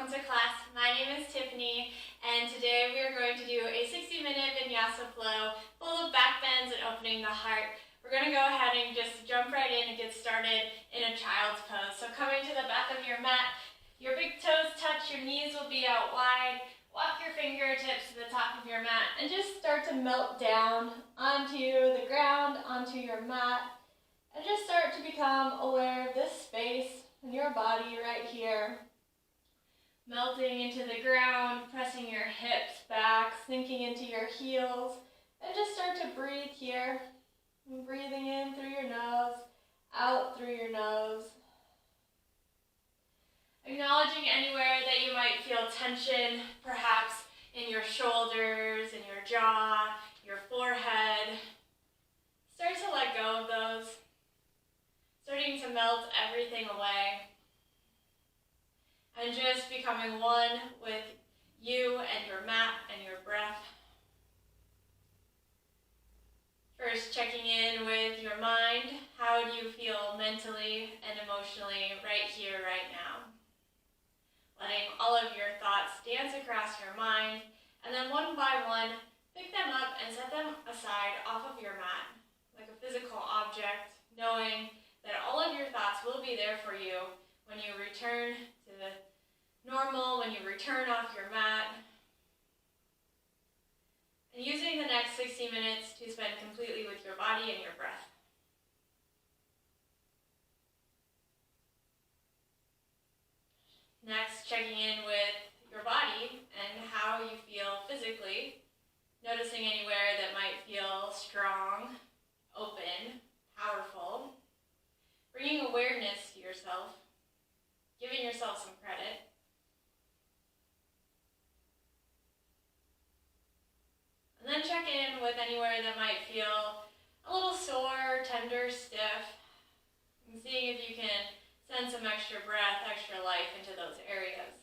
welcome to class. My name is Tiffany, and today we are going to do a 60-minute Vinyasa flow full of back bends and opening the heart. We're going to go ahead and just jump right in and get started in a child's pose. So coming to the back of your mat, your big toes touch, your knees will be out wide. Walk your fingertips to the top of your mat and just start to melt down onto the ground, onto your mat, and just start to become aware of this space in your body right here. Melting into the ground, pressing your hips back, sinking into your heels, and just start to breathe here. And breathing in through your nose, out through your nose. Acknowledging anywhere that you might feel tension, perhaps in your shoulders, in your jaw, your forehead. Start to let go of those, starting to melt everything away. And just becoming one with you and your mat and your breath. First, checking in with your mind. How do you feel mentally and emotionally right here, right now? Letting all of your thoughts dance across your mind, and then one by one, pick them up and set them aside off of your mat, like a physical object, knowing that all of your thoughts will be there for you when you return to the normal, when you return off your mat. And using the next 60 minutes to spend completely with your body and your breath. Next, checking in with your body and how you feel physically, noticing anywhere that might feel strong, open, powerful, bringing awareness to yourself, giving yourself some credit. And then check in with anywhere that might feel a little sore, tender, stiff, and seeing if you can send some extra breath, extra life into those areas.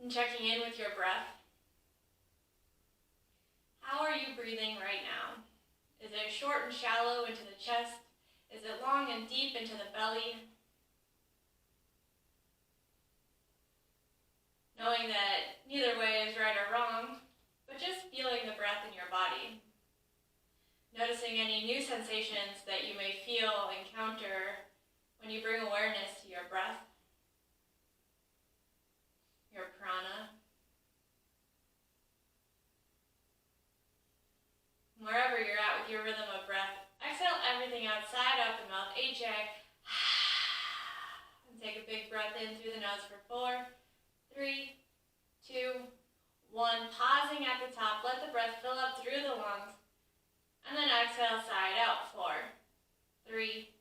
And checking in with your breath. How are you breathing right now? Is it short and shallow into the chest? Is it long and deep into the belly? Knowing that neither way is right or wrong, but just feeling the breath in your body. Noticing any new sensations that you may feel, encounter, when you bring awareness to your breath, your prana. Wherever you're at with your rhythm of breath, exhale everything outside out the mouth, HA. And take a big breath in through the nose for 4, 3, 2, 1. Pausing at the top, let the breath fill up through the lungs. And then exhale, side out. 4, 3,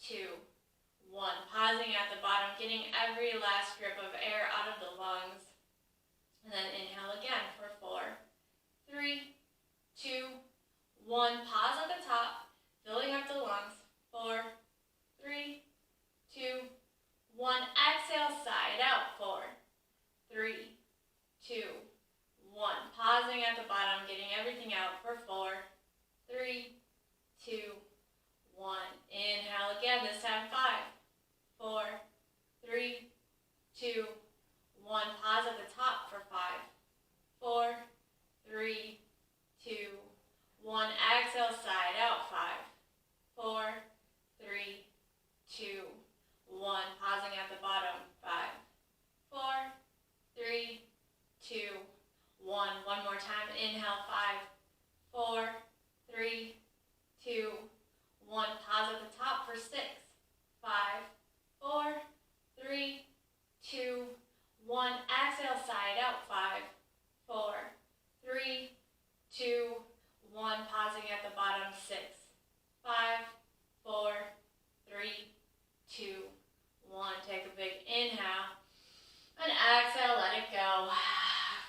2, 1. Pausing at the bottom, getting every last drip of air out of the lungs. And then inhale again for 4, 3, 2, 1. Pause at the top, filling up the lungs. 4, 3, 2, 1. Exhale, side out. 4, 3, 2, 1. Pausing at the bottom, getting everything out for 4, 3, 2, 1. Inhale again, this time 5, 4, 3, 2, 1. Pause at the top for 5, 4, 3, 2, 1. Exhale, side out. 5, 4, 3, 2, 1. Pausing at the bottom. 5, 4, 3, 2, 1. One more time. Inhale, 5, 4, 3, 2, 1. Pause at the top for 6, 5, 4, 3, 2, 1. Exhale, side out. 5, 4, 3, 2, 1. Pausing at the bottom. 6, 5, 4, 3, 2, 1. Take a big inhale. And exhale, let it go.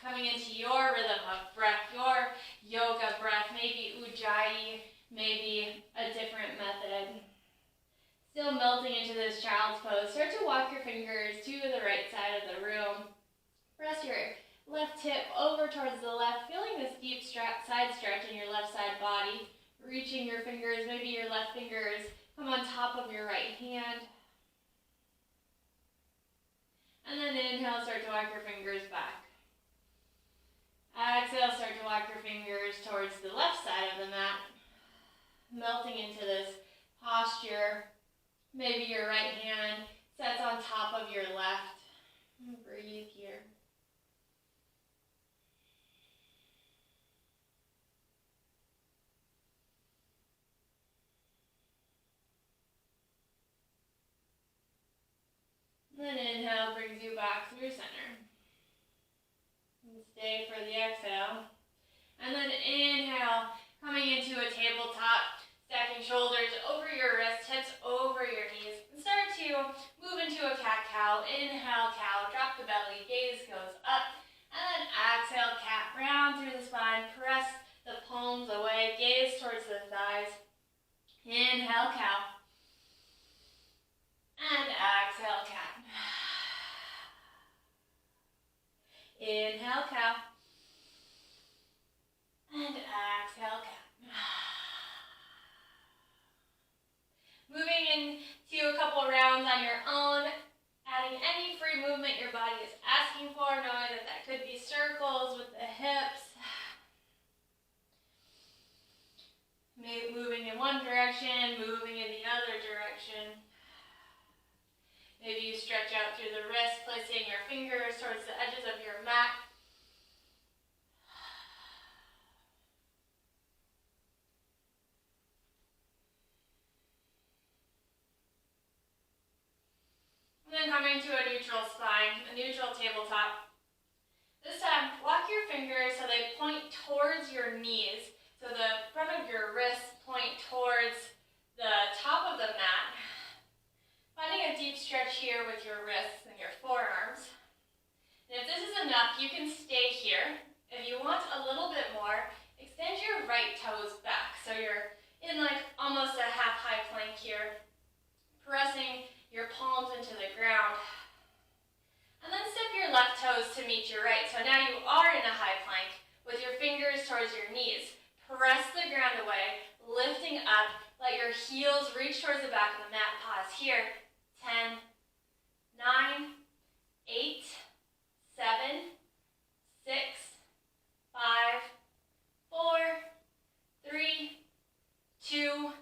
Coming into your rhythm of breath, your yoga breath, maybe ujjayi, maybe a different method. Still melting into this child's pose. Start to walk your fingers to the right side of the room. Press your left hip over towards the left, feeling this deep side stretch in your left side body. Reaching your fingers, maybe your your left fingers come on top of your right hand. And then inhale, start to walk your fingers back. Exhale, start to walk your fingers towards the left side of the mat, melting into this posture. Maybe your right hand sets on top of your left. Breathe here. Then inhale brings you back through center. And stay for the exhale. And then inhale, coming into a tabletop, stacking shoulders over your wrists, hips over your knees. And start to move into a cat-cow. Inhale, cow, drop the belly, gaze goes up. And then exhale, cat, round through the spine, press the palms away, gaze towards the thighs. Inhale, cow. And exhale, cat. Inhale, cow. And exhale, cat. Moving into a couple rounds on your own, adding any free movement your body is asking for, knowing that that could be circles with the hips. Maybe moving in one direction, moving in the other direction. Maybe you stretch out through the wrist, placing your fingers towards the edges of your mat. And then coming to a neutral spine, a neutral tabletop. This time, walk your fingers so they point towards your knees. So the front of your wrists point towards the top of the mat. Finding a deep stretch here with your wrists and your forearms. And if this is enough, you can stay here. If you want a little bit more, extend your right toes back. So you're in like almost a half high plank here, pressing your palms into the ground. And then step your left toes to meet your right. So now you are in a high plank with your fingers towards your knees. Press the ground away, lifting up. Let your heels reach towards the back of the mat. Pause here. 10, 9, 8, 7, 6, 5, 4, 3, 2,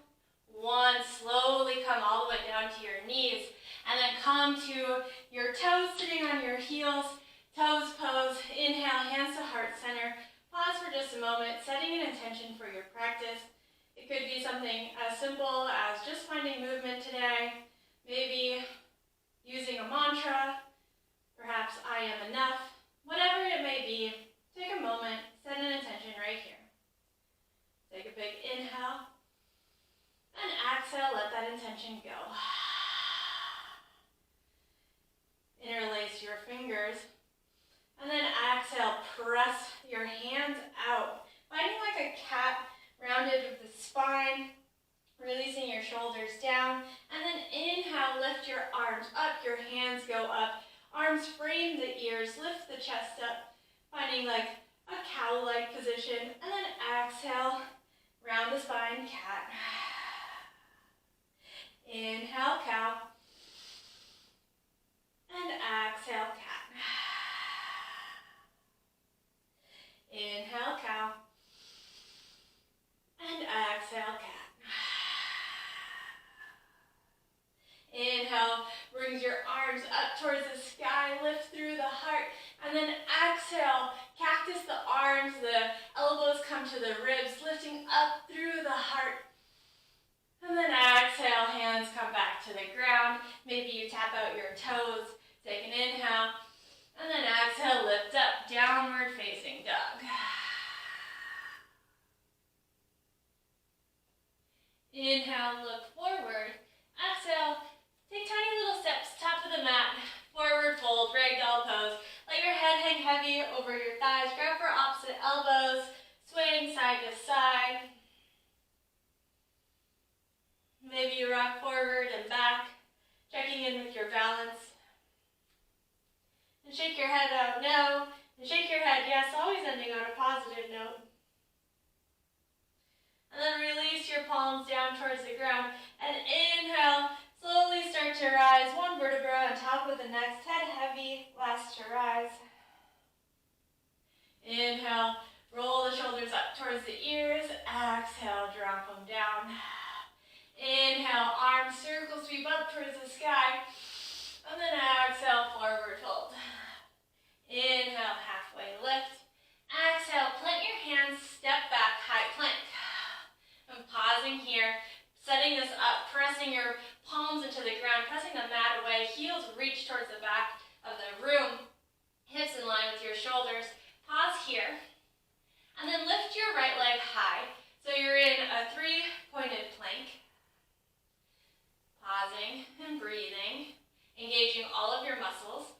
1. Slowly come all the way down to your knees. And then come to your toes sitting on your heels. Toes pose. Inhale, hands to heart center. Pause for just a moment, setting an intention for your practice. It could be something as simple as just finding movement today. Maybe using a mantra, perhaps I am enough. Whatever it may be, take a moment, set an intention right here. Take a big inhale, and exhale, let that intention go. Interlace your fingers, and then exhale, press your hands out. Finding like a cat, rounded with the spine, releasing your shoulders down, and then inhale, lift your arms up, your hands go up, arms frame the ears, lift the chest up, finding like a cow-like position, and then exhale, round the spine, cat. Inhale, cow, and exhale, cat. Inhale, cow, and exhale, cat. Inhale, brings your arms up towards the sky, lift through the heart, and then exhale, cactus the arms, the elbows come to the ribs, lifting up through the heart. And then exhale, hands come back to the ground. Maybe you tap out your toes, take an inhale, and then exhale, lift up, downward facing dog. Inhale, look forward. Exhale, take tiny little steps, top of the mat, forward fold, ragdoll pose. Let your head hang heavy over your thighs, grab for opposite elbows, swaying side to side. Maybe you rock forward and back, checking in with your balance. And shake your head out, no. And shake your head, yes, always ending on a positive note. And then release your palms down towards the ground. And inhale, slowly start to rise. One vertebra on top of the next. Head heavy, last to rise. Inhale, roll the shoulders up towards the ears. Exhale, drop them down. Inhale, arms circle sweep up towards the sky. And then exhale, forward fold. Inhale, halfway lift. Exhale, plant your hands, step back, high plank. I'm pausing here, setting this up, pressing your palms into the ground, pressing the mat away, heels reach towards the back of the room, hips in line with your shoulders. Pause here, and then lift your right leg high, so you're in a three-pointed plank. Pausing and breathing, engaging all of your muscles.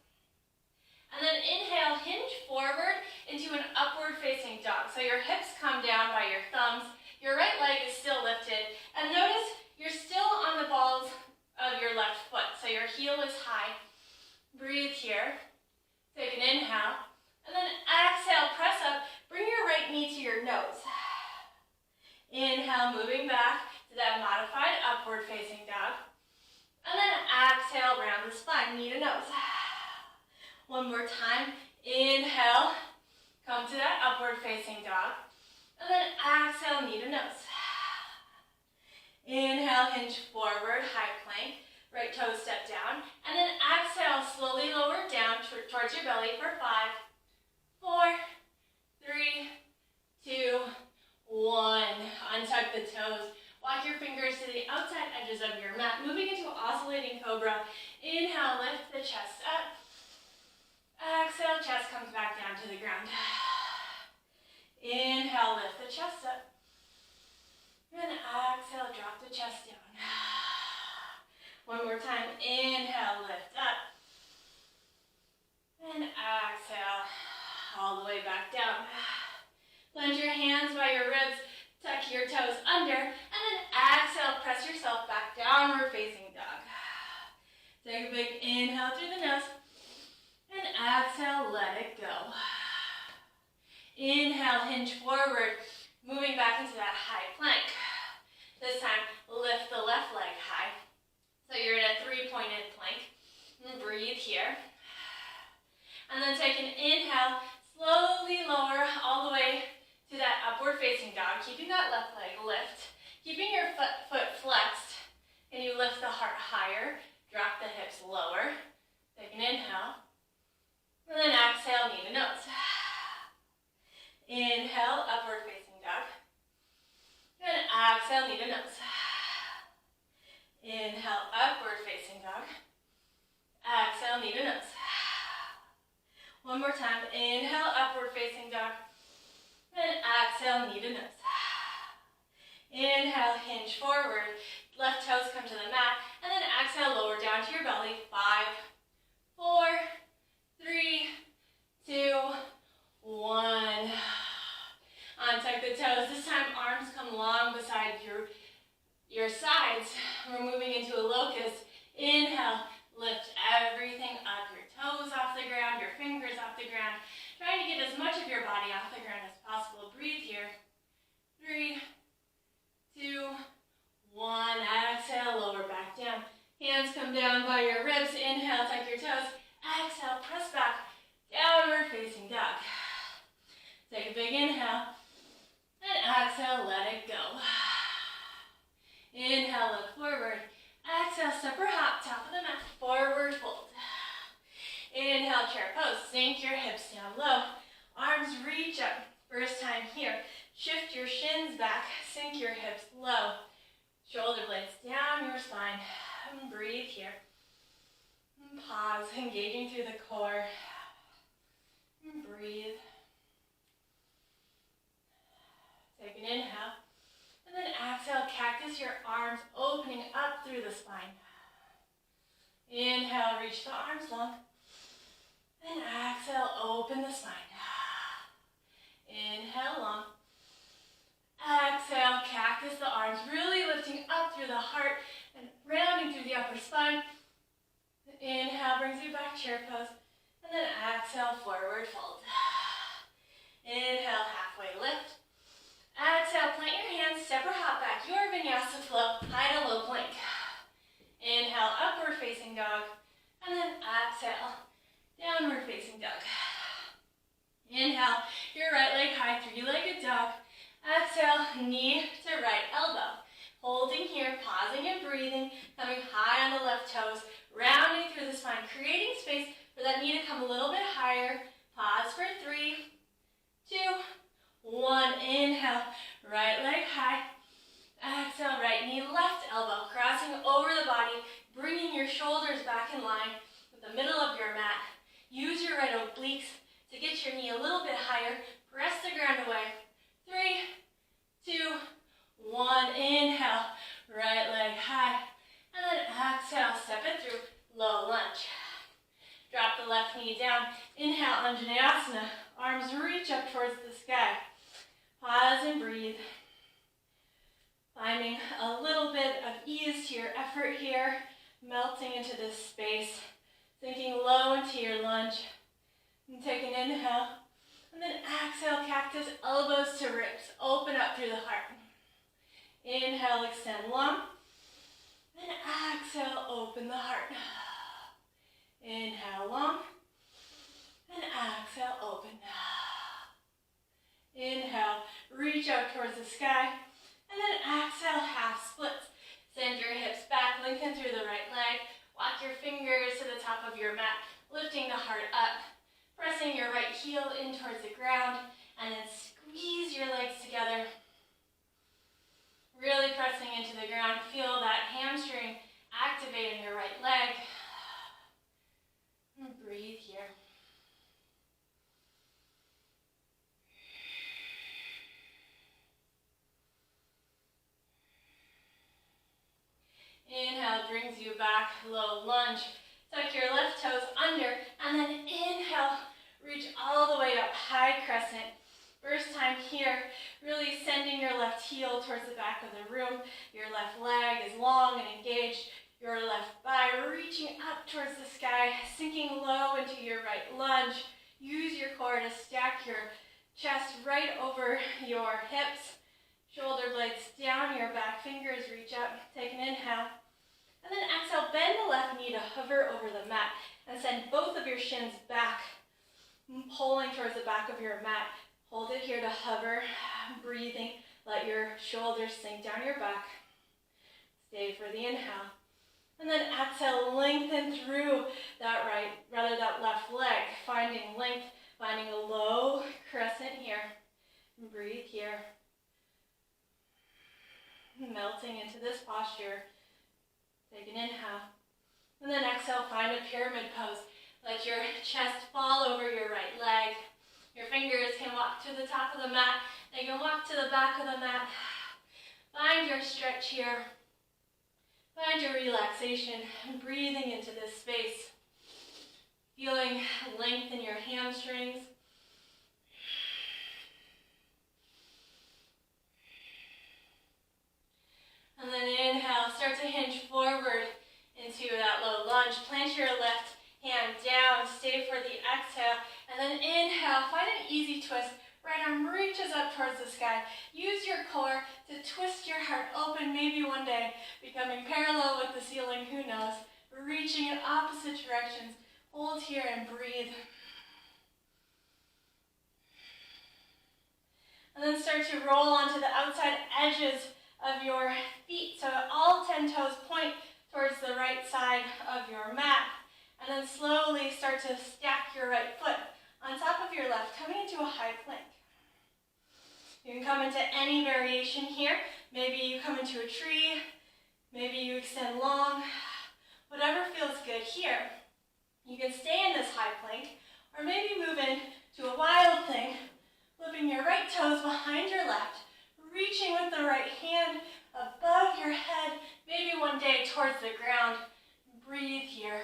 And then inhale, hinge forward into an upward facing dog. So your hips come down by your thumbs, your right leg is still lifted, and notice you're still on the balls of your left foot, so your heel is high. Breathe here, take an inhale, and then exhale, press up, bring your right knee to your nose. Inhale, moving back to that modified upward facing dog. And then exhale, round the spine, knee to nose. One more time, inhale, come to that upward facing dog. And then exhale, knee to nose. Inhale, hinge forward, high plank, right toe step down. And then exhale, slowly lower down towards your belly for 5, 4, 3, 2, 1. Untuck the toes. Walk your fingers to the outside edges of your mat, moving into Oscillating Cobra. Inhale, lift the chest up. Exhale, chest comes back down to the ground. Inhale, lift the chest up. And exhale, drop the chest down. One more time, inhale, lift up. And exhale, all the way back down. Plant your hands by your ribs, tuck your toes under, and then exhale, press yourself back, downward facing dog. Take a big inhale through the nose, and exhale, let it go. Inhale, hinge forward, moving back into that high plank. This time, lift the left leg high. So you're in a three-pointed plank. And breathe here. And then take an inhale, slowly lower all the way to that upward facing dog, keeping that left leg lift, keeping your foot flexed, and you lift the heart higher, drop the hips lower, take an inhale, and then exhale, knee to nose. Inhale, upward facing dog, and exhale, knee to nose. Inhale, upward facing dog, exhale, knee to nose. One more time, inhale, upward facing dog, and exhale, knee to nose. Inhale, hinge forward, left toes come to the mat, and then exhale, lower down to your belly. 5, 4, 3, 2, 1. Untuck the toes. This time, arms come long beside your sides. We're moving into a locust. Inhale, lift everything up. Your toes off the ground, your fingers off the ground. Trying to get as much of your body off the ground as possible. Breathe here. 3, 2, 1. Exhale, lower back down. Hands come down by your ribs. Inhale, tuck your toes. Exhale, press back. Downward facing dog. Take a big inhale. And exhale, let it go. Inhale, look forward. Exhale, step or hop, top of the mat, forward fold. Inhale, chair pose. Sink your hips down low. Arms reach up. First time here. Shift your shins back. Sink your hips low. Shoulder blades down your spine. And breathe here. And pause, engaging through the core. And breathe. Take an inhale. And then exhale, cactus your arms opening up through the spine. Inhale, reach the arms long. And exhale, open the spine. Inhale, long. Exhale, cactus the arms, really lifting up through the heart and rounding through the upper spine. Inhale brings you back, chair pose. And then exhale, forward fold. Inhale, halfway lift. Exhale, plant your hands, step or hop back. Your Vinyasa flow, high to low plank. Inhale, upward facing dog. And then exhale, downward facing dog. Inhale, your right leg high, three-legged dog. Exhale, knee to right elbow. Holding here, pausing and breathing, coming high on the left toes, rounding through the spine, creating space for that knee to come a little bit higher. Pause for 3, 2, 1. Inhale, right leg high. Exhale, right knee, left elbow, crossing over the body, bringing your shoulders back in line with the middle of your mat. Use your right obliques to get your knee a little bit higher. Press the ground away. 3, 2, 1. Inhale, right leg high. And then exhale, step it through, low lunge. Drop the left knee down. Inhale, Untitled. Arms reach up towards the sky. Pause and breathe. Finding a little bit of ease to your effort here. Melting into this space. Sinking low into your lunge. And take an inhale. And then exhale, cactus, elbows to ribs. Open up through the heart. Inhale, extend long. And exhale, open the heart. Inhale, long. And exhale, open. Inhale, reach out towards the sky. And then exhale, half splits. Send your hips back, lengthen through the right leg. Walk your fingers to the top of your mat, lifting the heart up. Pressing your right heel in towards the ground. And then squeeze your legs together. Really pressing into the ground. Feel that hamstring activating your right leg. And breathe here. Inhale brings you back, low lunge. Tuck your left toes under, and then inhale, reach all the way up, high crescent. First time here, really sending your left heel towards the back of the room. Your left leg is long and engaged. Your left thigh reaching up towards the sky, sinking low into your right lunge. Use your core to stack your chest right over your hips. Shoulder blades down, your back fingers reach up. Take an inhale. And then exhale, bend the left knee to hover over the mat. And send both of your shins back, pulling towards the back of your mat. Hold it here to hover, breathing. Let your shoulders sink down your back. Stay for the inhale. And then exhale, lengthen through that left leg. Finding length, finding a low crescent here. Breathe here. Melting into this posture. Take an inhale. And then exhale, find a pyramid pose. Let your chest fall over your right leg. Your fingers can walk to the top of the mat. They can walk to the back of the mat. Find your stretch here. Find your relaxation. Breathing into this space. Feeling length in your hamstrings. And then inhale, start to hinge forward into that low lunge. Plant your left hand down, stay for the exhale, and then inhale, find an easy twist. Right arm reaches up towards the sky. Use your core to twist your heart open, maybe one day becoming parallel with the ceiling, who knows. Reaching in opposite directions. Hold here and breathe. And then start to roll onto the outside edges of your feet. So all 10 toes point towards the right side of your mat. And then slowly start to stack your right foot on top of your left, coming into a high plank. You can come into any variation here. Maybe you come into a tree. Maybe you extend long. Whatever feels good here. You can stay in this high plank, or maybe move in to a wild thing, flipping your right toes behind your left, reaching with the right hand above your head, maybe one day towards the ground. Breathe here.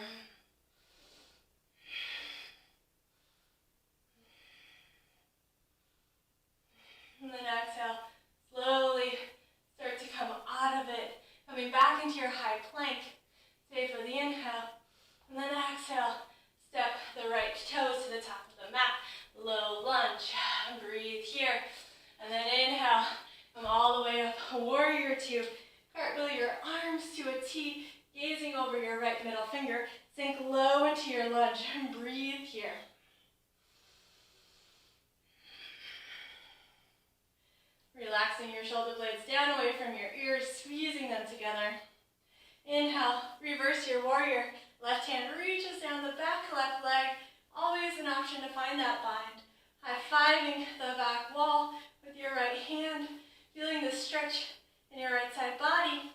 And then exhale, slowly start to come out of it, coming back into your high plank. Stay for the inhale, and then exhale, step the right toes to the top of the mat, low lunge. Breathe here, and then inhale, Come all the way up, warrior two. Cartwheel your arms to a T, gazing over your right middle finger. Sink low into your lunge and breathe here. Relaxing your shoulder blades down away from your ears, squeezing them together. Inhale, reverse your warrior. Left hand reaches down the back left leg. Always an option to find that bind. High-fiving the back wall with your right hand, feeling the stretch in your right side body.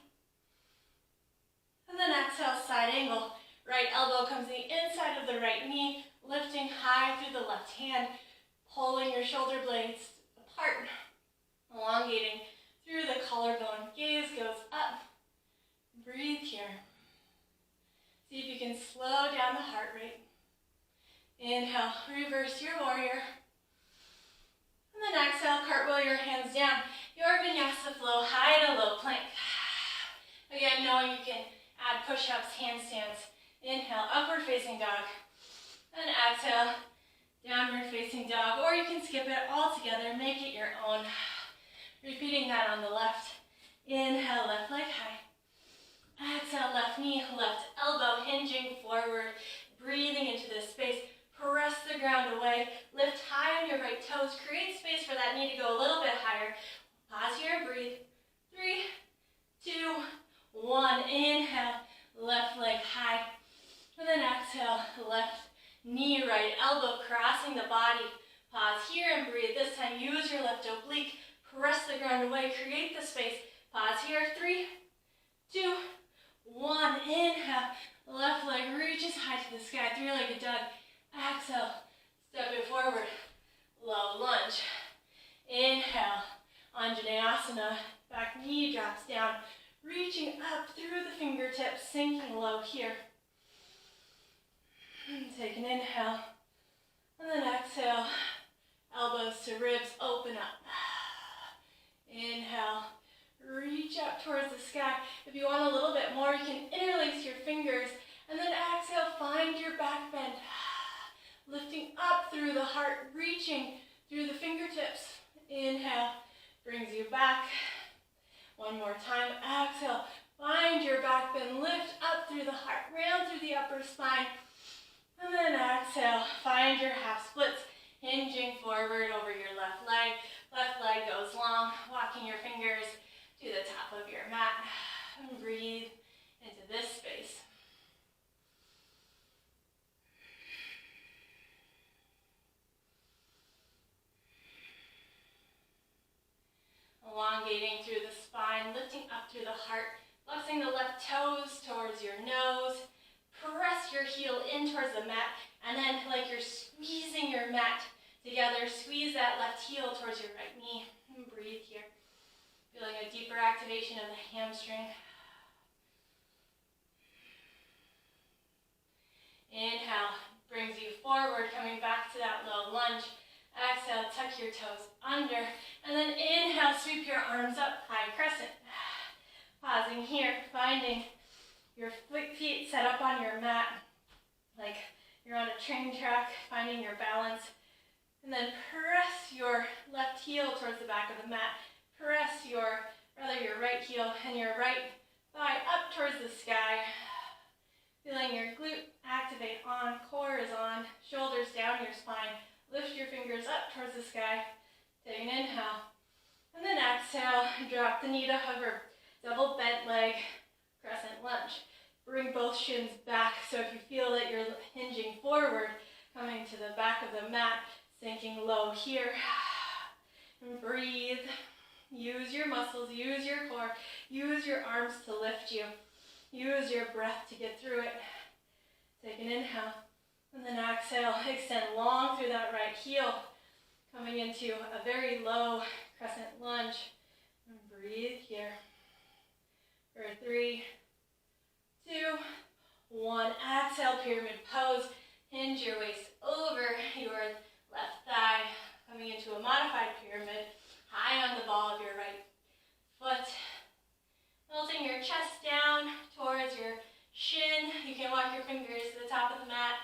And then exhale, side angle. Right elbow comes the inside of the right knee, lifting high through the left hand, pulling your shoulder blades apart, elongating through the collarbone. Gaze goes up. Breathe here. See if you can slow down the heart rate. Inhale, reverse your warrior. And then exhale, cartwheel your hands down. Your Vinyasa flow, high to low plank. Again, knowing you can add push-ups, handstands. Inhale, upward facing dog. And exhale, downward facing dog. Or you can skip it all together, make it your own. Repeating that on the left. Inhale, left leg high. Exhale, left knee, left elbow, hinging forward. Breathing into this space. Press the ground away. Lift high on your right toes. Create space for that knee to go a little bit higher. Pause here and breathe. 3, 2, 1. Inhale, left leg high. And then exhale, left knee, right elbow, crossing the body. Pause here and breathe. This time, use your left oblique. Press the ground away. Create the space. Pause here. 3, 2, 1. Inhale, left leg reaches high to the sky. Three-legged dog. Exhale, step it forward. Low lunge. Inhale, Anjaneyasana. Back knee drops down. Reaching up through the fingertips, sinking low here. Take an inhale. And then exhale. Elbows to ribs, open up. Inhale. Reach up towards the sky. If you want a little bit more, you can interlace your fingers. And then exhale, find your back bend. Lifting up through the heart, reaching through the fingertips. Inhale, brings you back. One more time, exhale. Find your back bend, lift up through the heart, round through the upper spine. And then exhale, find your half splits, hinging forward over your left leg. Left leg goes long, walking your fingers to the top of your mat. And breathe into this space. Elongating through the spine, lifting up through the heart, flexing the left toes towards your nose. Press your heel in towards the mat, and then like you're squeezing your mat together, squeeze that left heel towards your right knee. And breathe here. Feeling a deeper activation of the hamstring. Inhale, brings you forward, coming back to that low lunge. Exhale, tuck your toes under, and then inhale, sweep your arms up, high crescent. Pausing here, finding your feet set up on your mat, like you're on a train track, finding your balance. And then press your left heel towards the back of the mat. Press your right heel and your right thigh up towards the sky. Feeling your glute activate on, core is on, shoulders down your spine. Lift your fingers up towards the sky. Take an inhale. And then exhale, drop the knee to hover. Double bent leg, crescent lunge. Bring both shins back, so if you feel that you're hinging forward, coming to the back of the mat, sinking low here. And breathe. Use your muscles, use your core, use your arms to lift you. Use your breath to get through it. Take an inhale. And then exhale, extend long through that right heel, coming into a very low crescent lunge. And breathe here. For 3, 2, 1. Exhale, pyramid pose. Hinge your waist over your left thigh, coming into a modified pyramid, high on the ball of your right foot. Tilting your chest down towards your shin. You can walk your fingers to the top of the mat,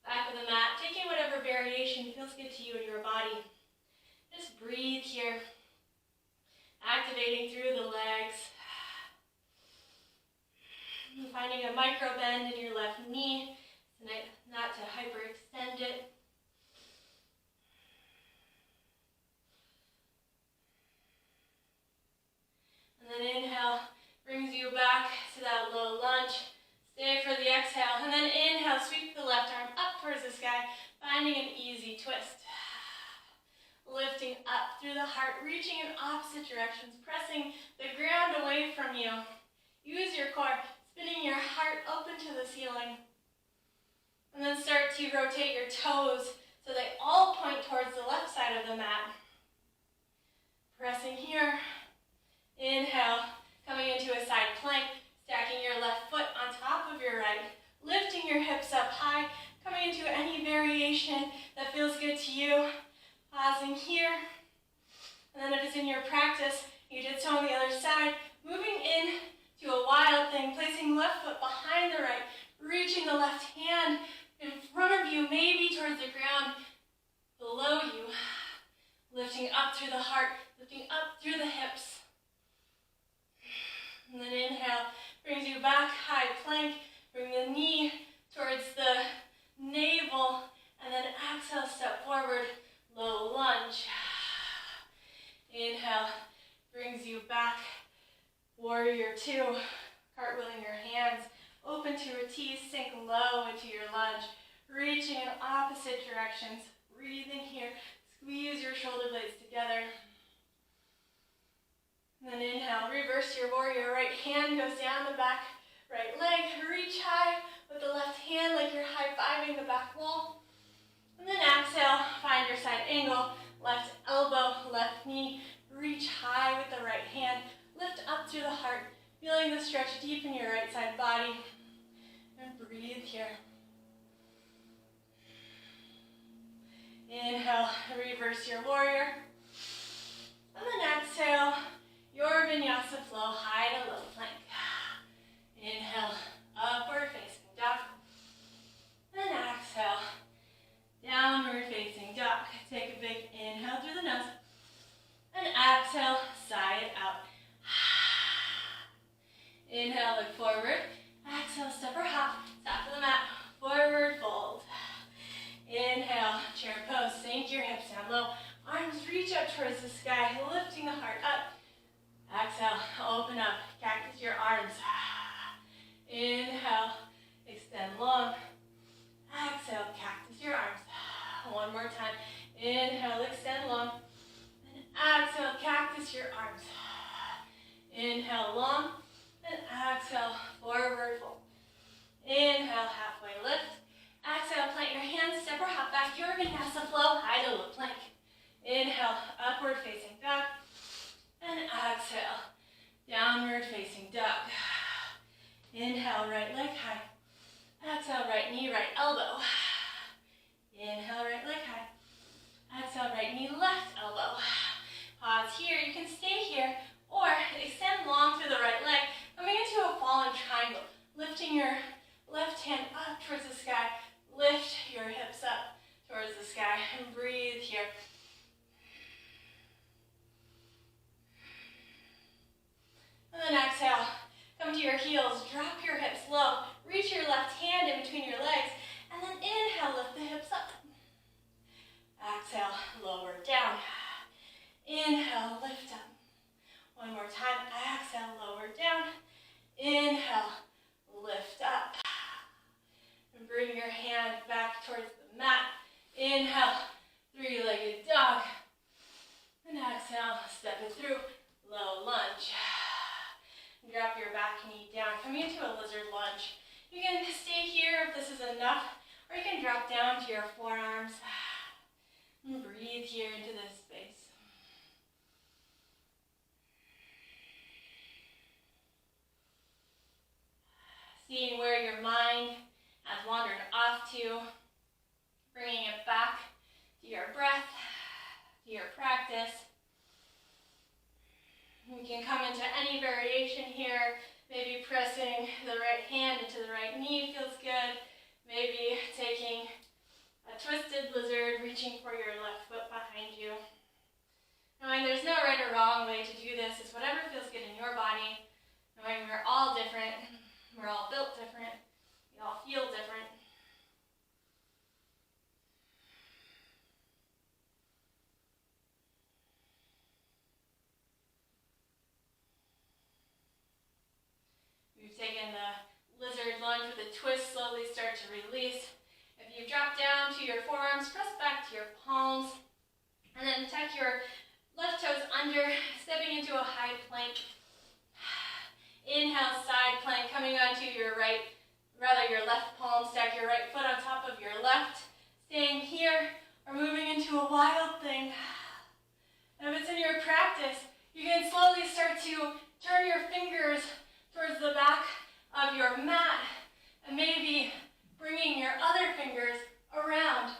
back of the mat, taking whatever variation feels good to you in your body. Just breathe here. activating through the legs. Finding a micro bend in your left knee, so not to hyperextend it. And then inhale, brings you back to that low lunge. Stay for the exhale, and then inhale, sweep the left arm up towards the sky, finding an easy twist. Lifting up through the heart, reaching in opposite directions, pressing the ground away from you. Use your core, spinning your heart open to the ceiling. And then start to rotate your toes so they all point towards the left side of the mat. Pressing here. Inhale, coming into a side plank, stacking your left foot on top of your right, lifting your hips up high, coming into any variation that feels good to you. Pausing here, and then if it's in your practice, you did so on the other side, moving in to a wild thing, placing left foot behind the right, reaching the left hand in front of you, maybe towards the ground below you, lifting up through the heart, lifting up through the hips. And then inhale, brings you back, high plank, bring the knee towards the navel, and then exhale, step forward, low lunge. Inhale, brings you back, warrior two, cartwheeling your hands, open to a T, sink low into your lunge, reaching in opposite directions, breathing here, squeeze your shoulder blades together. And then inhale, reverse your warrior, right hand goes down the back, right leg, reach high with the left hand like you're high-fiving the back wall. And then exhale, find your side angle, left elbow, left knee, reach high with the right hand, lift up through the heart, feeling the stretch deep in your right side body, and breathe here. Inhale, reverse your warrior, and then exhale, your Vinyasa flow, high to low plank. Inhale, upward facing dog, and exhale, downward facing dog. Take a big inhale through the nose. And exhale, sigh it out. Inhale, look forward. Exhale, step or hop. Top of the mat, forward fold. Inhale, chair pose. Sink your hips down low. Arms reach up towards the sky, lifting the heart up. Exhale, open up. Cactus your arms. Inhale, extend long. Exhale, cactus your arms. One more time. Inhale, extend long. And exhale, cactus your arms. Inhale, long. And exhale, forward fold. Inhale, halfway lift. Exhale, plant your hands, step or hop back. Your Vinyasa flow, high to low plank. Inhale, upward facing dog. And exhale, downward facing dog. Inhale, right leg high. Exhale, right knee, right elbow. Inhale, right leg high. Exhale, right knee, left elbow. Pause here. You can stay here or extend long through the right leg, coming into a fallen triangle. Lifting your left hand up towards the sky. Lift your hips up towards the sky and breathe here. And then exhale. Come to your heels. Drop your hips low. Reach your left hand in between your legs. And then inhale, lift the hips up. Exhale, lower down. Inhale, lift up. One more time. Exhale, lower down. Inhale, lift up. And bring your hand back towards the mat. Inhale, three-legged dog. And exhale, step it through. Low lunge. Drop your back knee down. Coming into a lizard lunge. You can stay here if this is enough, or you can drop down to your forearms. And breathe here into this space. Seeing where your mind has wandered off to, bringing it back to your breath, to your practice. You can come into any variation here, maybe pressing the right hand into the right knee feels good, maybe taking a twisted lizard, reaching for your left foot behind you. Knowing there's no right or wrong way to do this. It's whatever feels good in your body. Knowing we're all different. We're all built different. We all feel different. We've taken the lizard lunge with a twist, slowly start to release. If you drop down to your forearms, press back to your palms, and then tuck your left toes under, stepping into a high plank. Inhale, side plank, coming onto your your left palm, stack your right foot on top of your left, staying here, or moving into a wild thing. And if it's in your practice, you can slowly start to turn your fingers towards the back of your mat, and maybe bringing your other fingers around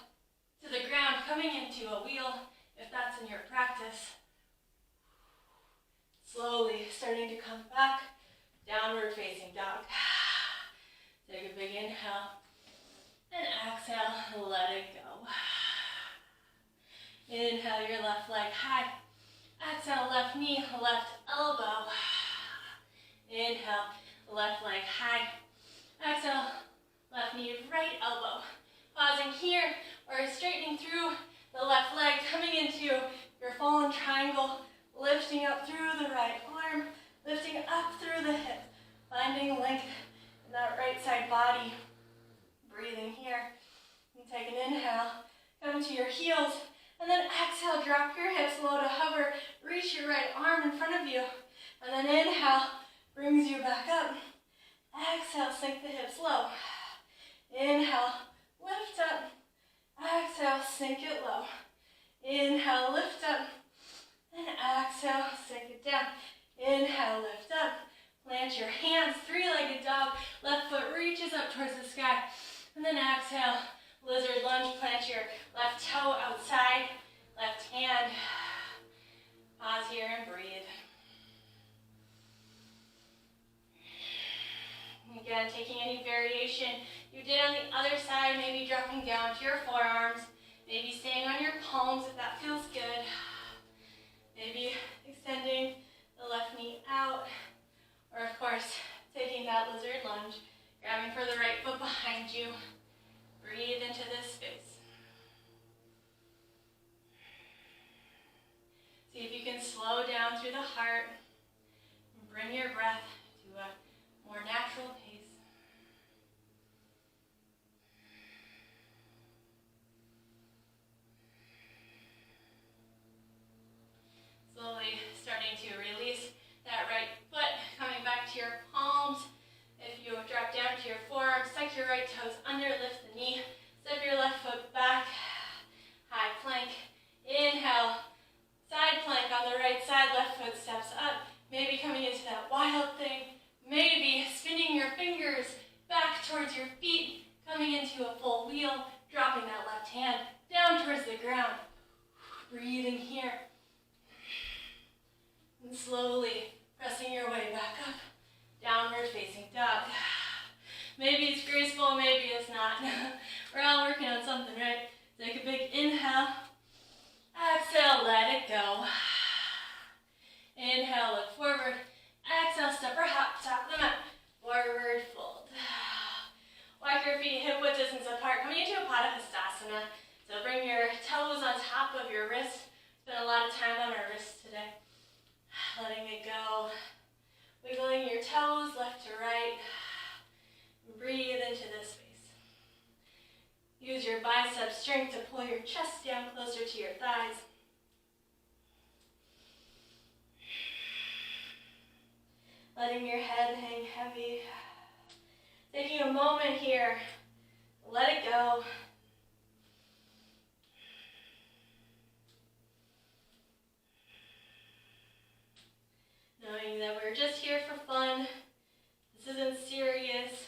to the ground, coming into a wheel, if that's in your practice. Slowly starting to come back, downward facing dog. Take a big inhale, and exhale, let it go. Inhale your left leg high. Exhale, left knee, left elbow. Inhale, left leg high. Exhale, left knee, right elbow. Pausing here, or straightening through the left leg, coming into your fallen triangle, lifting up through the right arm, lifting up through the hip, finding length in that right side body. Breathing here. And take an inhale, come to your heels, and then exhale, drop your hips low to hover, reach your right arm in front of you, and then inhale, brings you back up. Exhale, sink the hips low. Inhale, lift up. Exhale, sink it low. Inhale, lift up. And exhale, sink it down. Inhale, lift up. Plant your hands, three-legged dog. Left foot reaches up towards the sky. And then exhale, lizard lunge. Plant your left toe outside, left hand. Pause here and breathe. Again, taking any variation you did on the other side, maybe dropping down to your forearms, maybe staying on your palms if that feels good. Maybe extending the left knee out, or of course, taking that lizard lunge, grabbing for the right foot behind you. Breathe into this space. See if you can slow down through the heart and bring your breath to a more natural pace. Slowly starting to release that right foot, coming back to your palms. If you drop down to your forearms, tuck your right toes under, lift the knee, step your left foot back, high plank. Inhale, side plank on the right side, left foot steps up, maybe coming into that wild thing, maybe spinning your fingers back towards your feet, coming into a full wheel, dropping that left hand down towards the ground. Breathing here. And slowly pressing your way back up, downward facing dog. Maybe it's graceful, maybe it's not. We're all working on something, right? Take a big inhale. Exhale, let it go. Inhale, look forward. Exhale, step or hop, top of the mat. Forward fold. Walk your feet hip width distance apart, coming into a Padahastasana. So bring your toes on top of your wrist. Spend a lot of time on our wrists today. Letting it go. Wiggling your toes left to right. Breathe into this space. Use your bicep strength to pull your chest down closer to your thighs. Letting your head hang heavy. Taking a moment here. Let it go. Knowing that we're just here for fun. This isn't serious.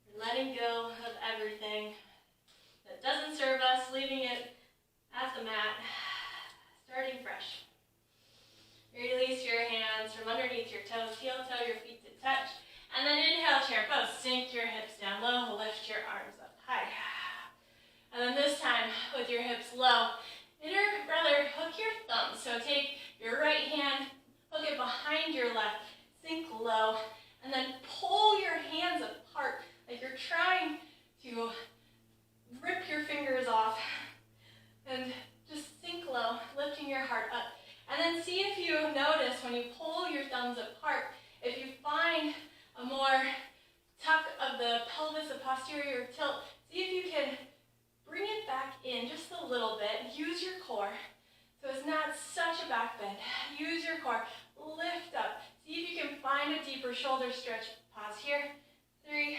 We're letting go of everything that doesn't serve us, leaving it at the mat, starting fresh. Release your hands from underneath your toes, heel toe your feet to touch, and then inhale, chair pose. Sink your hips down low, lift your arms up high. And then this time, with your hips low, hook your thumbs. So take your right hand, hook it behind your left, sink low, and then pull your hands apart like you're trying to rip your fingers off. And just sink low, lifting your heart up. And then see if you notice when you pull your thumbs apart, if you find a more tuck of the pelvis, a posterior tilt, see if you can bring it back in just a little bit. Use your core. So it's not such a back bend. Use your core. Lift up. See if you can find a deeper shoulder stretch. Pause here. 3,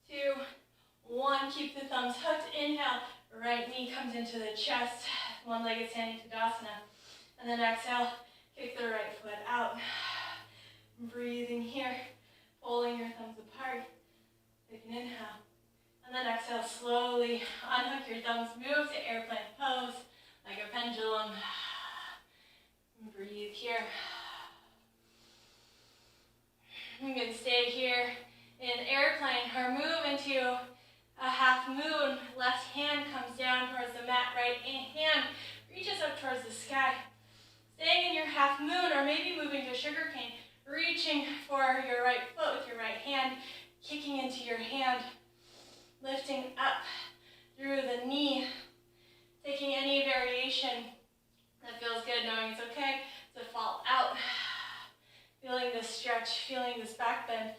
2, 1. Keep the thumbs hooked. Inhale. Right knee comes into the chest. One-legged standing Tadasana. And then exhale. Kick the right foot out. Breathing here. Pulling your thumbs apart. Take an inhale. And then exhale, slowly unhook your thumbs, move to airplane pose, like a pendulum. Breathe here. You can stay here in airplane or move into a half moon. Left hand comes down towards the mat, right hand reaches up towards the sky. Staying in your half moon or maybe moving to sugar cane, reaching for your right foot with your right hand, kicking into your hand. Lifting up through the knee, taking any variation that feels good, knowing it's okay to fall out. Feeling this stretch, feeling this back bend,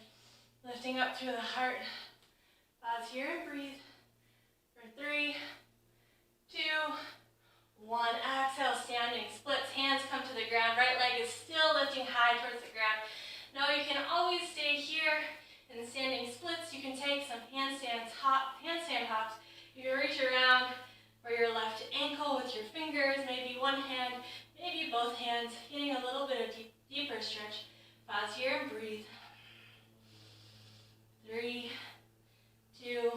lifting up through the heart. Pause here and breathe for 3, 2, 1. Exhale, standing splits, hands come to the ground. Right leg is still lifting high towards the ground. Now you can always stay here. In standing splits, you can take some handstand hops. You can reach around for your left ankle with your fingers, maybe one hand, maybe both hands, getting a little bit of deeper stretch. Pause here and breathe. 3, 2,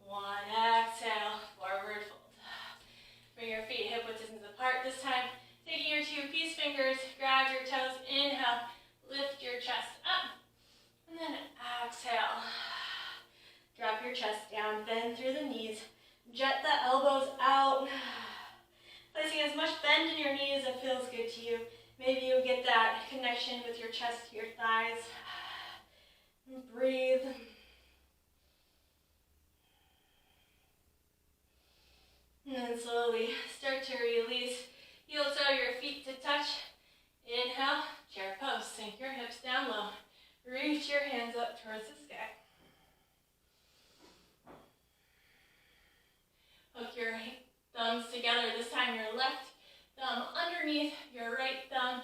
1. Exhale, forward fold. Bring your feet hip width distance apart this time. Taking your 2 peace fingers, grab your toes, inhale, lift your chest up. And then exhale. Drop your chest down, bend through the knees. Jet the elbows out. Placing as much bend in your knees that feels good to you. Maybe you get that connection with your chest to your thighs. Breathe. And then slowly start to release. Heel toe your feet to touch. Inhale, chair pose. Sink your hips down low. Reach your hands up towards the sky. Hook your thumbs together. This time your left thumb underneath your right thumb.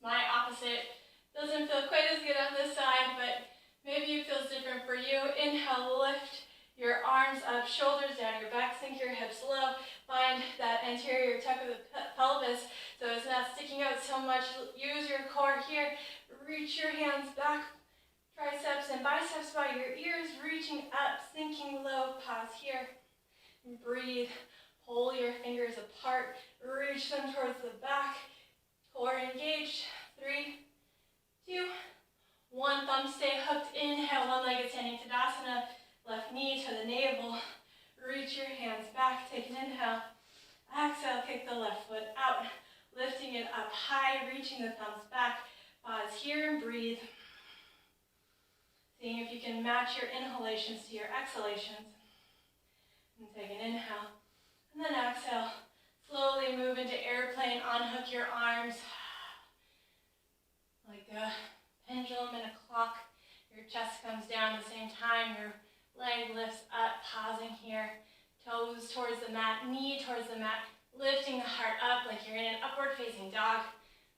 My opposite. Doesn't feel quite as good on this side, but maybe it feels different for you. Inhale, lift your arms up, shoulders down, your back, sink your hips low. Find that anterior tuck of the pelvis so it's not sticking out so much. Use your core here. Reach your hands back, triceps and biceps by your ears, reaching up, sinking low. Pause here. Breathe. Pull your fingers apart. Reach them towards the back. Core engaged. 3, 2, 1. Thumbs stay hooked. Inhale, one-legged standing Tadasana. Left knee to the navel. Reach your hands back. Take an inhale. Exhale, kick the left foot out. Lifting it up high, reaching the thumbs back. Pause here and breathe. Seeing if you can match your inhalations to your exhalations. And take an inhale. And then exhale. Slowly move into airplane. Unhook your arms. Like a pendulum and a clock. Your chest comes down at the same time. Your leg lifts up. Pausing here. Toes towards the mat. Knee towards the mat. Lifting the heart up like you're in an upward facing dog.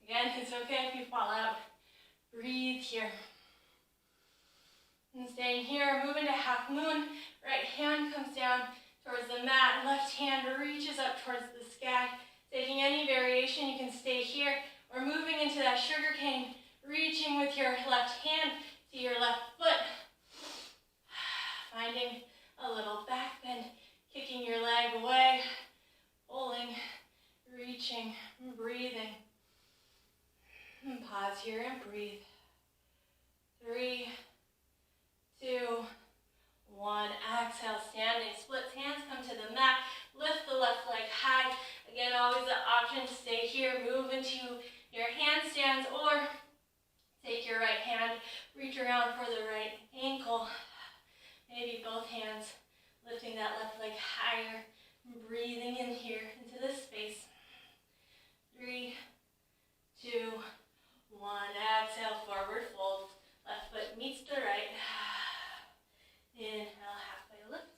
Again, it's okay if you fall out. Breathe here. And staying here, move into half moon. Right hand comes down towards the mat. Left hand reaches up towards the sky. Taking any variation, you can stay here. Or moving into that sugar cane. Reaching with your left hand to your left foot. Finding a little back bend. Kicking your leg away. Pulling. Reaching. Breathing. Pause here and breathe. 3, 2, 1. Exhale, standing splits. Hands come to the mat. lift the left leg high. Again, always the option to stay here, move into your handstands, or take your right hand, reach around for the right ankle. Maybe both hands lifting that left leg higher, breathing in here into this space. 3, 2, 1. Exhale, forward fold. Left foot meets the right. Inhale, halfway lift.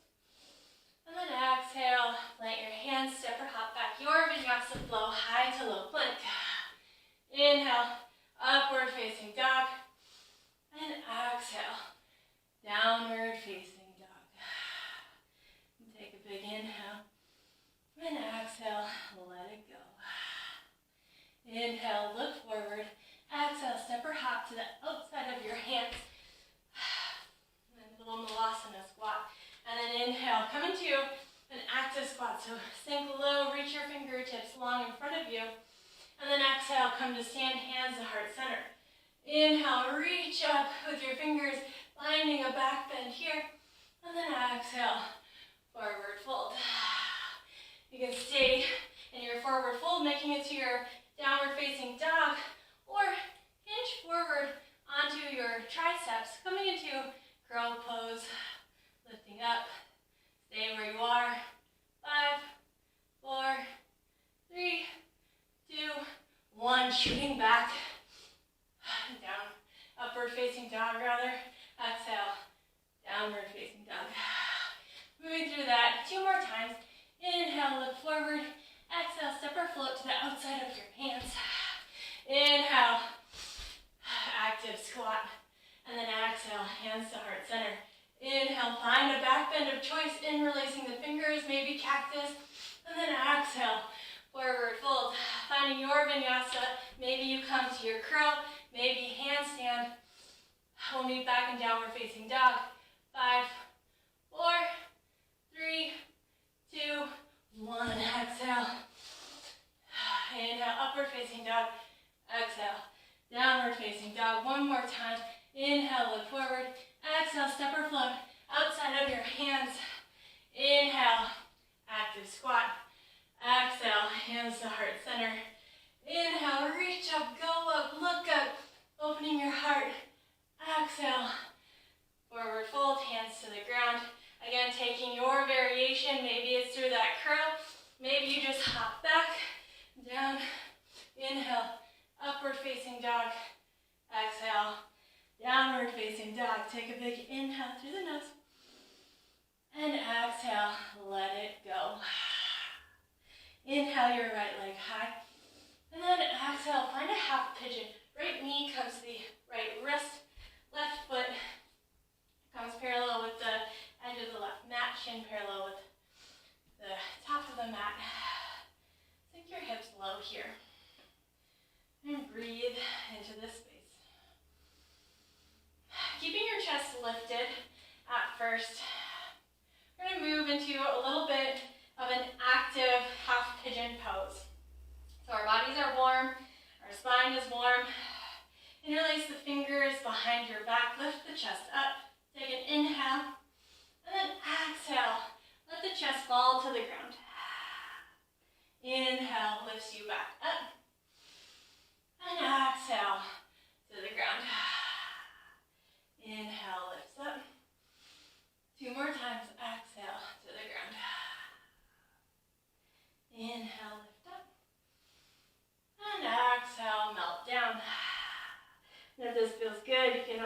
And then exhale, plant your hands, step or hop back. Your Vinyasa flow, high to low plank. Inhale, upward facing dog. And exhale, downward facing dog. And take a big inhale. And exhale, let it go. Inhale, look forward. Exhale, step or hop to the outside of your hands. And a little Malasana squat. And then inhale, come into an active squat. So sink low, reach your fingertips long in front of you. And then exhale, come to stand, hands to heart center. Inhale, reach up with your fingers, finding a back bend here. And then exhale, forward fold. You can stay in your forward fold, making it to your downward facing dog, or hinge forward onto your triceps, coming into crow pose, lifting up, stay where you are. 5, 4, 3, 2, 1, shooting back, down, upward facing dog rather, exhale, downward facing dog. Moving through that 2 more times. Inhale, look forward. Exhale, step or float to the outside of your hands. Inhale, active squat. And then exhale, hands to heart center. Inhale, find a back bend of choice, interlacing the fingers, maybe cactus. And then exhale, forward fold. Finding your Vinyasa. Maybe you come to your crow, maybe handstand. We'll meet back in downward facing dog. 5, 4, 3, 2, 1. Exhale. Inhale, upward facing dog. Exhale, downward facing dog. One more time. Inhale, look forward. Exhale, step or float outside of your hands. Inhale, active squat. Exhale, hands to heart center. Inhale, reach up, go up, look up, opening your heart. Exhale, forward fold, hands to the ground. Again, taking your variation. Maybe it's through that crow. Maybe you just hop back, down. Inhale, upward facing dog. Exhale, downward facing dog. Take a big inhale through the nose. And exhale, let it go. Inhale your right leg high. And then exhale, find a half pigeon. Right knee comes to the right wrist. Left foot comes parallel with the edge of the left mat. Shin parallel with the top of the mat. Sink your hips low here. And breathe into this space. Keeping your chest lifted at first. We're going to move into a little bit of an active half pigeon pose. So our bodies are warm, our spine is warm. Interlace the fingers behind your back, lift the chest up. Take an inhale, and then exhale. Let the chest fall to the ground. Inhale lifts you back up, and exhale to the ground. Inhale lifts up. 2 more times, exhale to the ground. Inhale, lift up. And exhale, melt down. And if this feels good, you can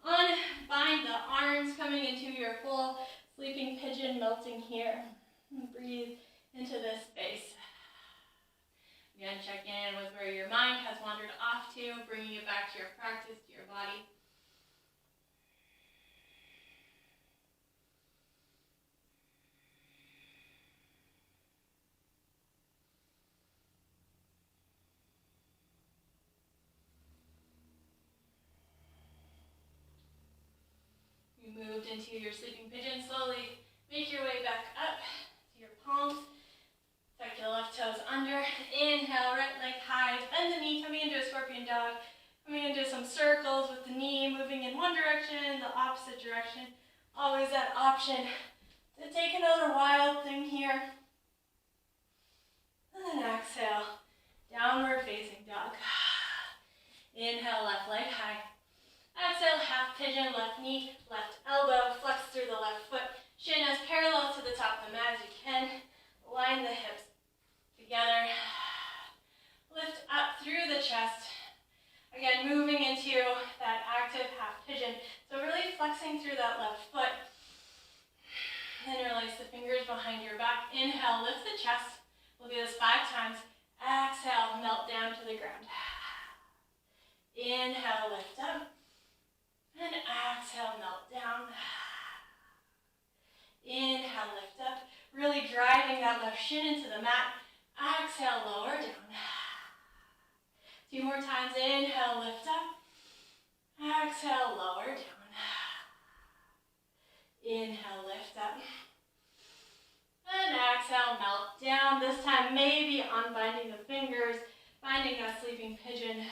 unbind the arms, coming into your full sleeping pigeon, melting here. And breathe into this space. Again, check in with where your mind has wandered off to, bringing you back to your practice, to your body. Moved into your sleeping pigeon. Slowly make your way back up to your palms. Tuck your left toes under. Inhale, right leg high. Bend the knee, coming into a scorpion dog. Coming into some circles with the knee moving in one direction, the opposite direction. Always that option to take another wild thing here. And then exhale, downward facing dog. Inhale, left leg high. Exhale, half pigeon, left knee, left elbow, flex through the left foot. Shin as parallel to the top of the mat as you can. Line the hips together. Lift up through the chest. Again, moving into that active half pigeon. So really flexing through that left foot. Then release the fingers behind your back. Inhale, lift the chest. We'll do this 5 times. Exhale, melt down to the ground. Inhale, lift up. And exhale, melt down. Inhale, lift up. Really driving that left shin into the mat. Exhale, lower down. 2 more times. Inhale, lift up. Exhale, lower down. Inhale, lift up. And exhale, melt down. This time, maybe unbinding the fingers, finding that sleeping pigeon.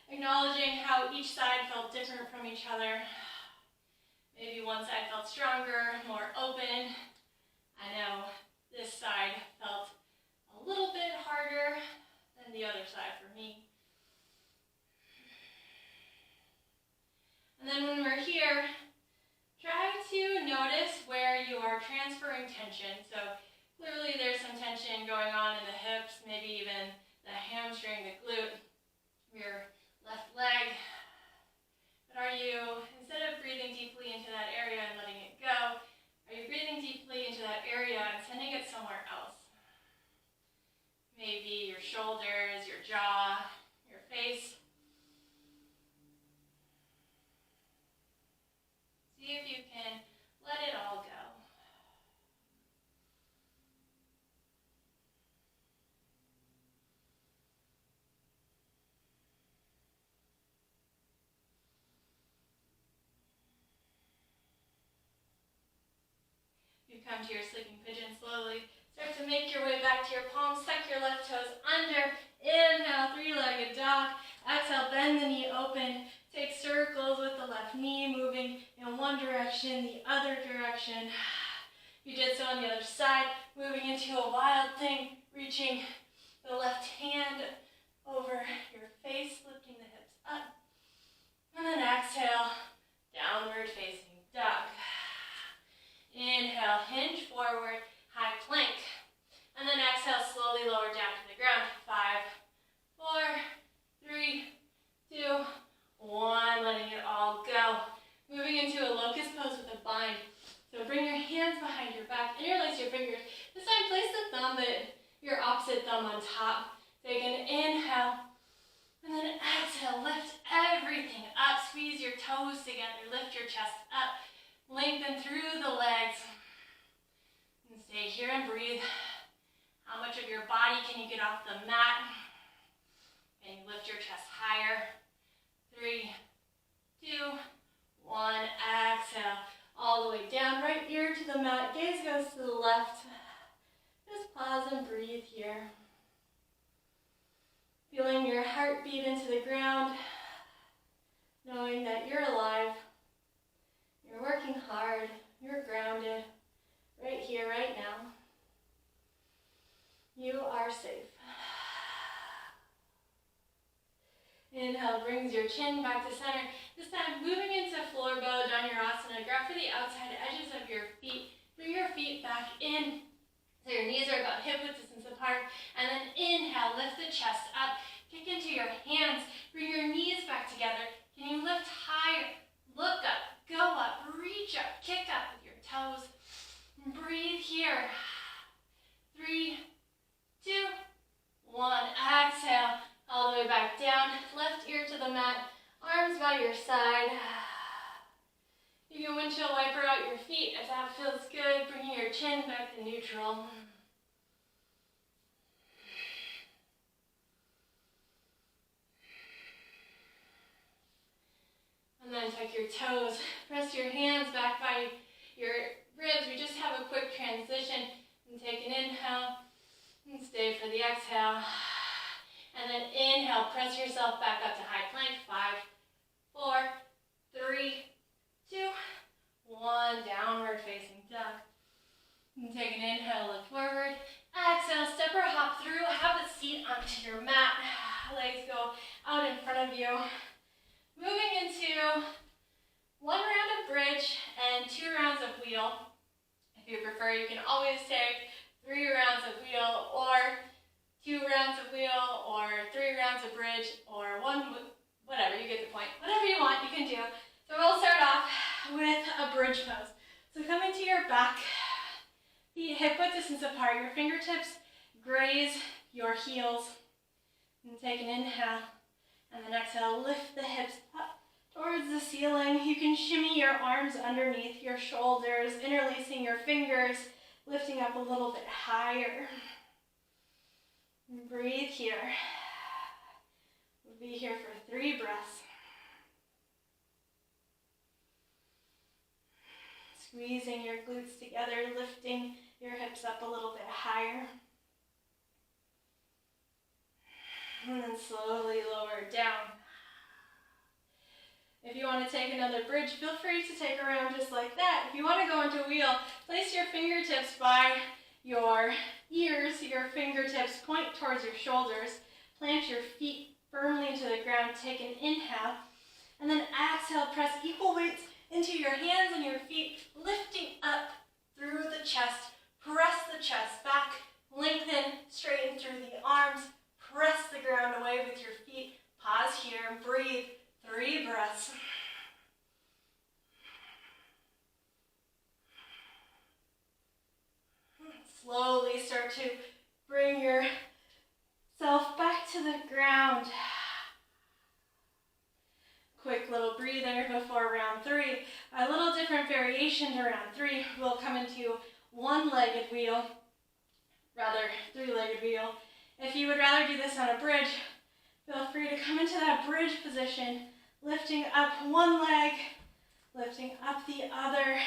Acknowledging how each side felt different from each other. Maybe one side felt stronger, more open. I know this side felt a little bit harder than the other side for me. And then when we're here, try to notice where you are transferring tension. So clearly there's some tension going on in the hips, maybe even the hamstring, the glute, your left leg. But are you, instead of breathing deeply into that area and letting it go, are you breathing deeply into that area and sending it somewhere else? Maybe your shoulders, your jaw, your face. See if you can let it all go. You come to your sleeping pigeon slowly. Start to make your way back to your palms. Tuck your left toes under. Inhale, 3-legged dog. Exhale, bend the knee open. Take circles with the left knee, moving in one direction, the other direction. You did so on the other side, moving into a wild thing, reaching the left hand over your face, lifting the hips up. And then exhale, downward facing dog. Inhale, hinge forward, high plank. And then exhale, slowly lower down to the ground. 5, 4, 3, 2, 1. Letting it all go. Moving into a locust pose with a bind. So bring your hands behind your back, interlace your fingers. This time place the thumb, your opposite thumb on top. Take an inhale. And then exhale, lift everything up. Squeeze your toes together. Lift your chest up. Lengthen through the legs. And stay here and breathe. How much of your body can you get off the mat? Can you lift your chest higher? 3, 2, 1. Exhale. All the way down. Right ear to the mat. Gaze goes to the left. Just pause and breathe here. Feeling your heart beat into the ground. Knowing that you're alive. You're working hard. You're grounded. Right here, right now. You are safe. Inhale brings your chin back to center. This time moving into floor bow, Vinyasa. Grab for the outside edges of your feet. Bring your feet back in. So your knees are about hip width distance apart. And then inhale, lift the chest up. Kick into your hands. Bring your knees back together. Can you lift higher? Look up, go up, reach up, kick up with your toes. Breathe here. 3, 2, 1. Exhale. All the way back down. Left ear to the mat. Arms by your side. You can windshield wiper out your feet if that feels good. Bringing your chin back to neutral. And then tuck your toes. Press your hands back by your ribs. We just have a quick transition. And take an inhale. And stay for the exhale. And then inhale, press yourself back up to high plank. 5, 4, 3, 2, 1. Downward facing dog. 1 round of bridge and 2 rounds of wheel. If you prefer, you can always take 3 rounds of wheel, or 2 rounds of wheel, or 3 rounds of bridge, or 1, whatever, you get the point. Whatever you want, you can do. So we'll start off with a bridge pose. So coming to your back, feet hip-width distance apart, your fingertips graze your heels. And take an inhale, and then exhale, lift the hips up towards the ceiling. You can shimmy your arms underneath your shoulders, interlacing your fingers, lifting up a little bit higher. Breathe here. We'll be here for 3 breaths. Squeezing your glutes together, lifting your hips up a little bit higher. And then slowly lower it down. If you want to take another bridge, feel free to take a round just like that. If you want to go into wheel, place your fingertips by your ears. Your fingertips point towards your shoulders. Plant your feet firmly into the ground. Take an inhale. And then exhale, press equal weights into your hands and your feet, lifting up through the chest. Press the chest back, lengthen, straighten through the arms. Press the ground away with your feet. Pause here and breathe. 3 breaths. Slowly start to bring yourself back to the ground. Quick little breather before round 3. A little different variation to round 3. We'll come into 1-legged wheel, rather 3-legged wheel. If you would rather do this on a bridge, feel free to come into that bridge position, lifting up one leg, lifting up the other,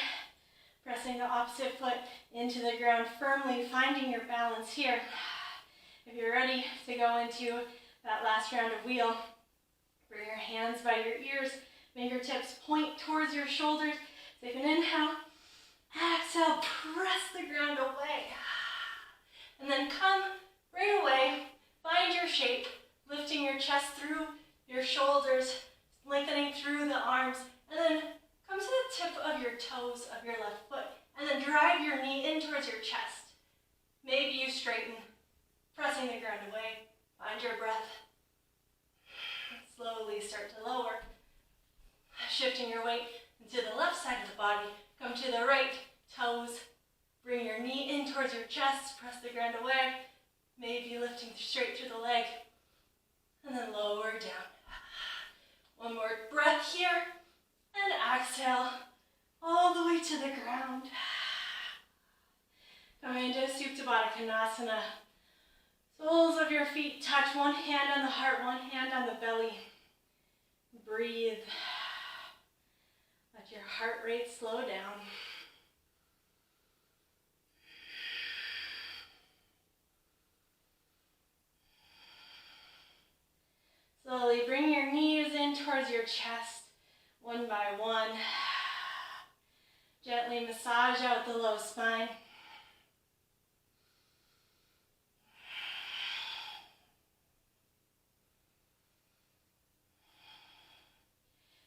pressing the opposite foot into the ground firmly, finding your balance here. If you're ready to go into that last round of wheel, bring your hands by your ears, fingertips point towards your shoulders. Take an inhale, exhale, press the ground away. And then come right away, find your shape, lifting your chest through your shoulders, lengthening through the arms, and then come to the tip of your toes of your left foot, and then drive your knee in towards your chest. Maybe you straighten, pressing the ground away. Find your breath. Slowly start to lower, shifting your weight to the left side of the body. Come to the right, toes. Bring your knee in towards your chest, press the ground away. Maybe lifting straight through the leg, and then lower down. 1 more breath here, and exhale all the way to the ground. Coming into Supta Baddha Konasana. Soles of your feet touch, 1 hand on the heart, 1 hand on the belly. Breathe. Let your heart rate slow down. Slowly bring your knees in towards your chest, 1 by 1. Gently massage out the low spine.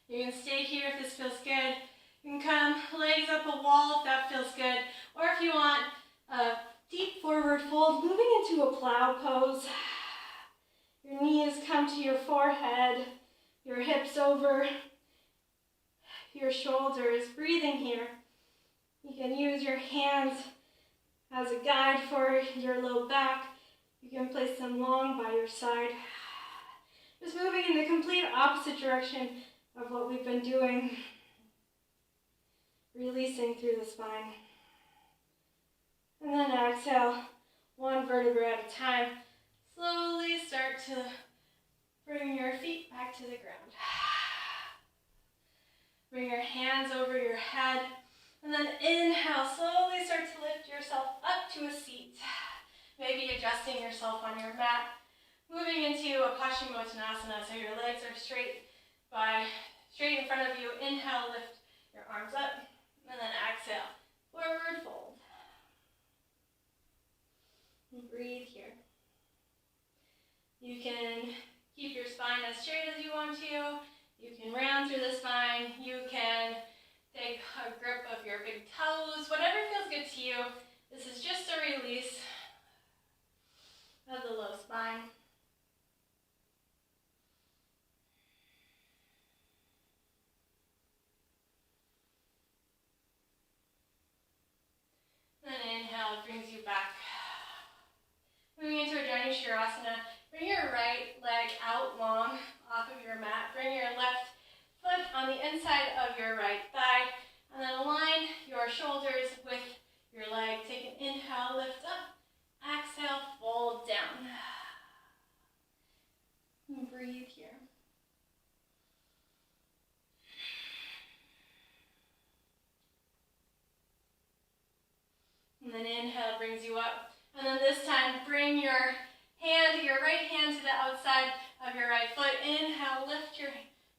You can stay here if this feels good. You can come legs up a wall if that feels good. Or if you want a deep forward fold, moving into a plow pose. Your knees come to your forehead, your hips over your shoulders. Breathing here. You can use your hands as a guide for your low back. You can place them long by your side. Just moving in the complete opposite direction of what we've been doing. Releasing through the spine. And then exhale, 1 vertebra at a time. Slowly start to bring your feet back to the ground. Bring your hands over your head. And then inhale, slowly start to lift yourself up to a seat. Maybe adjusting yourself on your mat. Moving into a Paschimottanasana, so your legs are straight in front of you. Inhale, lift your arms up. And then exhale, forward fold. And breathe here. You can keep your spine as straight as you want to. You can round through the spine. whatever feels good to you. This is just a release of the low spine. Then inhale, brings you back. Moving into a Shavasana. Bring your right leg out long off of your mat. Bring your left foot on the inside of your right thigh. And then align your shoulders with your leg. Take an inhale, lift up. Exhale, fold down. And breathe here. And then inhale brings you up. And then this time, bring your right hand to the outside of your right foot. Inhale, lift your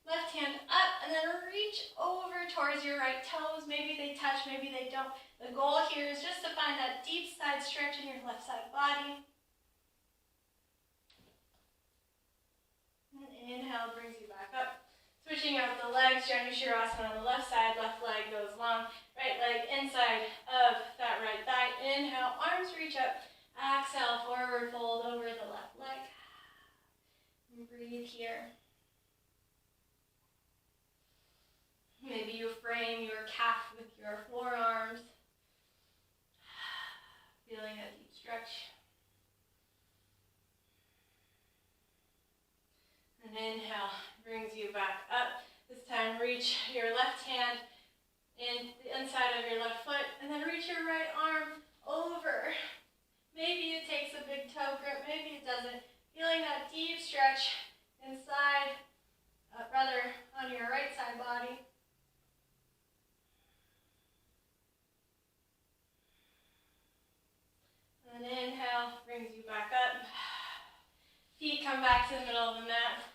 left hand up, and then reach over towards your right toes. Maybe they touch, maybe they don't. The goal here is just to find that deep side stretch in your left side body. And inhale brings you back up. Switching out the legs, Shavasana on the left side, left leg goes long, right leg inside of that right thigh. Inhale, arms reach up. Exhale, forward fold over the left leg. And breathe here. Maybe you frame your calf with your forearms. Feeling a deep stretch. And inhale brings you back up. This time reach your left hand in the inside of your left foot, and then reach your right arm over. Maybe it takes a big toe grip, maybe it doesn't. Feeling that deep stretch inside, on your right side body. And inhale brings you back up. Feet come back to the middle of the mat.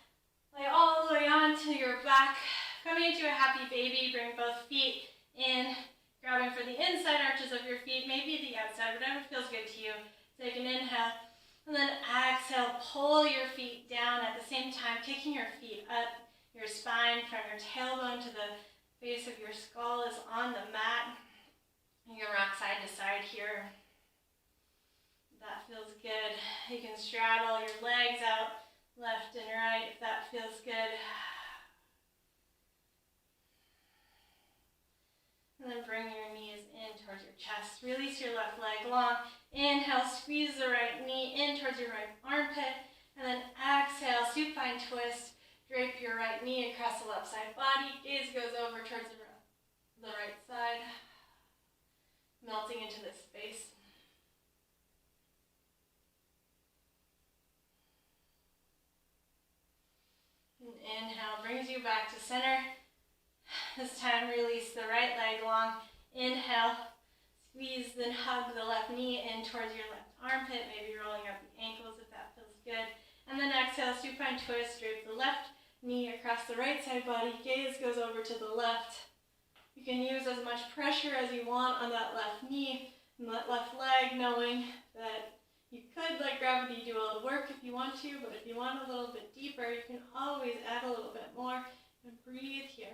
Lay all the way onto your back. Coming into a happy baby, bring both feet in. Grabbing for the inside arches of your feet, maybe the outside, whatever feels good to you. Take an inhale, and then exhale, pull your feet down at the same time, kicking your feet up. Your spine from your tailbone to the base of your skull is on the mat. You can rock side to side here. That feels good. You can straddle your legs out left and right if that feels good. And then bring your knees in towards your chest. Release your left leg long. Inhale, squeeze the right knee in towards your right armpit. And then exhale, supine twist. Drape your right knee across the left side body. Gaze goes over towards the right side. Melting into this space. And inhale, brings you back to center. This time, release the right leg long. Inhale, squeeze, then hug the left knee in towards your left armpit, maybe rolling up the ankles if that feels good. And then exhale, supine twist, drape the left knee across the right side body. Gaze goes over to the left. You can use as much pressure as you want on that left knee and that left leg, knowing that you could let gravity do all the work if you want to, but if you want a little bit deeper, you can always add a little bit more. And breathe here.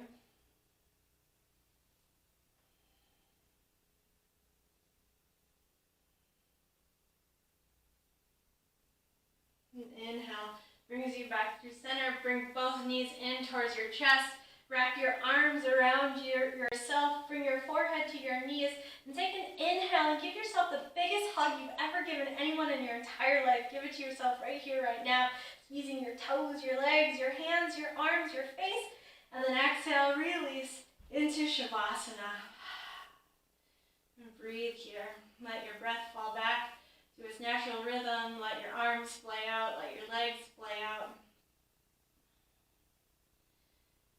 And inhale, brings you back through center. Bring both knees in towards your chest. Wrap your arms around yourself. Bring your forehead to your knees. And take an inhale and give yourself the biggest hug you've ever given anyone in your entire life. Give it to yourself right here, right now. Squeezing your toes, your legs, your hands, your arms, your face. And then exhale, release into Shavasana. And breathe here. Let your breath fall back to its natural rhythm. Let your arms splay out. Let your legs splay out.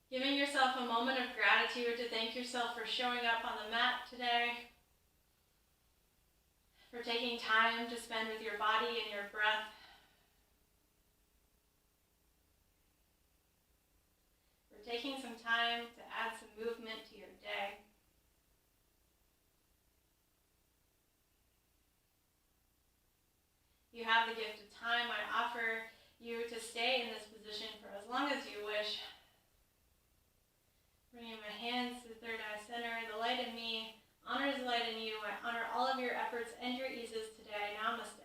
Giving yourself a moment of gratitude to thank yourself for showing up on the mat today. For taking time to spend with your body and your breath. For taking some time to add some movement to your day. You have the gift of time. I offer you to stay in this position for as long as you wish. Bringing my hands to the third eye center. The light in me honors the light in you. I honor all of your efforts and your eases today. Namaste.